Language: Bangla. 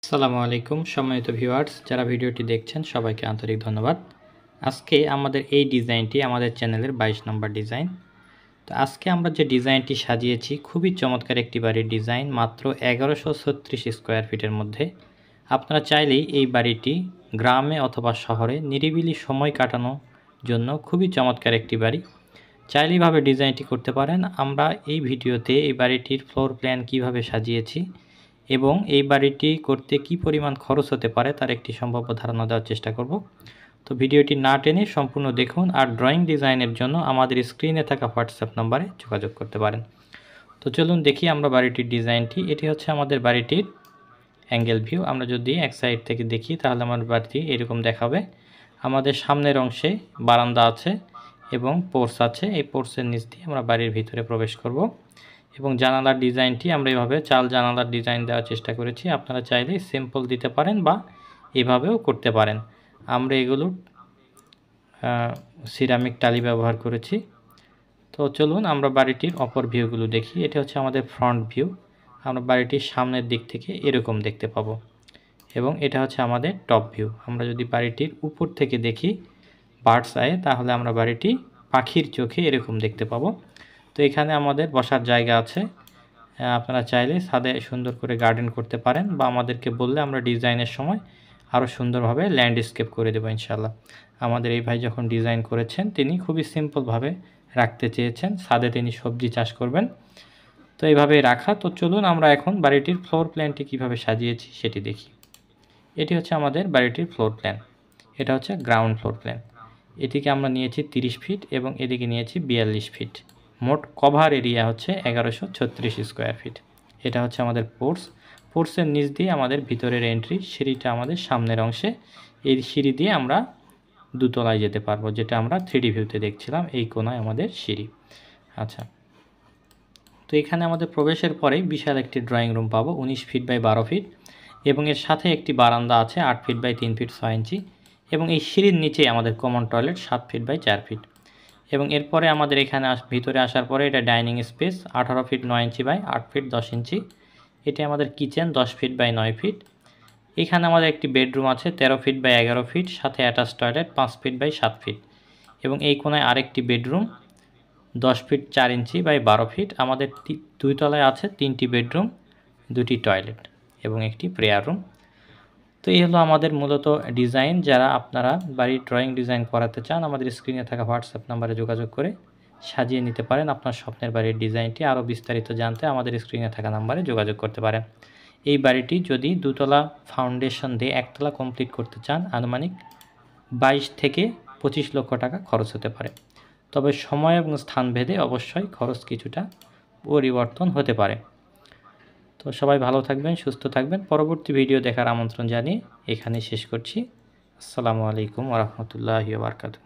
আসসালামু আলাইকুম সম্মানিত ভিউয়ার্স, যারা ভিডিওটি দেখছেন সবাইকে আন্তরিক ধন্যবাদ। আজকে আমাদের এই ডিজাইনটি আমাদের চ্যানেলের 22 নম্বর ডিজাইন। তো আজকে আমরা যে ডিজাইনটি সাজিয়েছি খুবই চমৎকার একটি বাড়ির ডিজাইন, মাত্র 1136 স্কোয়ার ফিটের মধ্যে। আপনারা চাইলেই এই বাড়িটি গ্রামে অথবা শহরে নিরিবিলি সময় কাটানোর জন্য খুবই চমৎকার একটি বাড়ি, চাইলেই ভাবে ডিজাইনটি করতে পারেন। আমরা এই ভিডিওতে এই বাড়িটির ফ্লোর প্ল্যান কিভাবে সাজিয়েছি এবং এই বাড়িটি করতে কি পরিমাণ খরচ হতে পারে তার একটি সম্ভাব্য ধারণা দেওয়ার চেষ্টা করব। তো ভিডিওটি না টেনে সম্পূর্ণ দেখুন, আর ড্রয়িং ডিজাইনের জন্য আমাদের স্ক্রিনে থাকা হোয়াটসঅ্যাপ নম্বরে যোগাযোগ করতে পারেন। তো চলুন দেখি আমরা বাড়িটির ডিজাইনটি। এটি হচ্ছে আমাদের বাড়িটির অ্যাঙ্গেল ভিউ। আমরা যদি এক সাইড থেকে দেখি তাহলে আমার বাড়িটি এরকম দেখাবে। আমাদের সামনের অংশে বারান্দা আছে এবং পোর্চ আছে। এই পোর্চের নিচ দিয়ে আমরা বাড়ির ভিতরে প্রবেশ করব এবং জানালার ডিজাইনটি আমরা এইভাবে চাল জানালার ডিজাইন দেওয়ার চেষ্টা করেছি। আপনারা চাইলে সিম্পল দিতে পারেন বা এভাবেও করতে পারেন। আমরা এগুলো সিরামিক টালি ব্যবহার করেছি। তো চলুন আমরা বাড়িটির অপর ভিউগুলো দেখি। এটা হচ্ছে আমাদের ফ্রন্ট ভিউ। আমরা বাড়িটির সামনের দিক থেকে এরকম দেখতে পাবো এবং এটা হচ্ছে আমাদের টপ ভিউ। আমরা যদি বাড়িটির উপর থেকে দেখি বার্ডস আই, তাহলে আমরা বাড়িটি পাখির চোখে এরকম দেখতে পাবো। তো এখানে আমাদের বসার জায়গা আছে। আপনারা চাইলে ছাদে সুন্দর করে গার্ডেন করতে পারেন বা আমাদেরকে বললে আমরা ডিজাইনের সময় আরও সুন্দরভাবে ল্যান্ডস্কেপ করে দেবো ইনশাল্লাহ। আমাদের এই ভাই যখন ডিজাইন করেছেন তিনি খুবই সিম্পলভাবে রাখতে চেয়েছেন, ছাদে তিনি সবজি চাষ করবেন, তো এইভাবেই রাখা। তো চলুন আমরা এখন বাড়িটির ফ্লোর প্ল্যানটি কীভাবে সাজিয়েছি সেটি দেখি। এটি হচ্ছে আমাদের বাড়িটির ফ্লোর প্ল্যান। এটা হচ্ছে গ্রাউন্ড ফ্লোর প্ল্যান। এটিকে আমরা নিয়েছি 30 ফিট এবং এদিকে নিয়েছি 42 ফিট। মোট কভার এরিয়া হচ্ছে 1136 স্কোয়ার ফিট। এটা হচ্ছে আমাদের পোর্সের নিচ দিয়ে আমাদের ভিতরের এন্ট্রি। সিঁড়িটা আমাদের সামনের অংশে। এই সিঁড়ি দিয়ে আমরা দুতলায় যেতে পারবো, যেটা আমরা 3D ভিউতে দেখছিলাম। এই কোণায় আমাদের সিঁড়ি। আচ্ছা, তো এখানে আমাদের প্রবেশের পরেই বিশাল একটি ড্রয়িং রুম পাবো 19 ফিট বাই 12 ফিট এবং এর সাথে একটি বারান্দা আছে 8 ফিট বাই 3 ফিট 6 ইঞ্চি এবং এই সিঁড়ির নিচে আমাদের common toilet 7 feet by 4 feet এবং এরপরে আমাদের এখানে ভিতরে আসার পরে এটা dining space 18 feet 9 inch by 8 feet 10 inch. এটি আমাদের কিচেন 10 ফিট বাই 9 ফিট। এখানে আমাদের একটি বেডরুম আছে 13 ফিট বাই 11 ফিট, সাথে attach toilet 5 feet by 7 feet এবং এই কোণায় আরেকটি bedroom 10 feet 4 inch by 12 feet. আমাদের দুই তলায় আছে 3টি বেডরুম, 2টি টয়লেট এবং একটি প্রেয়ার রুম। তো এই হলো আমাদের মূলত ডিজাইন। যারা আপনারা বাড়ির ড্রয়িং ডিজাইন করাতে চান আমাদের স্ক্রিনে থাকা হোয়াটসঅ্যাপ নাম্বারে যোগাযোগ করে সাজিয়ে নিতে পারেন আপনার স্বপ্নের বাড়ির ডিজাইনটি। আরও বিস্তারিত জানতে আমাদের স্ক্রিনে থাকা নাম্বারে যোগাযোগ করতে পারেন। এই বাড়িটি যদি দুতলা ফাউন্ডেশন দিয়ে একতলা কমপ্লিট করতে চান আনুমানিক 22 থেকে 25 লক্ষ টাকা খরচ হতে পারে। তবে সময় এবং স্থান ভেদে অবশ্যই খরচ কিছুটা পরিবর্তন হতে পারে। তো সবাই ভালো থাকবেন, সুস্থ থাকবেন। পরবর্তী ভিডিও দেখার আমন্ত্রণ জানিয়ে এখানে শেষ করছি। আসসালামু আলাইকুম ওয়া রাহমাতুল্লাহি ওয়া বারাকাতুহু।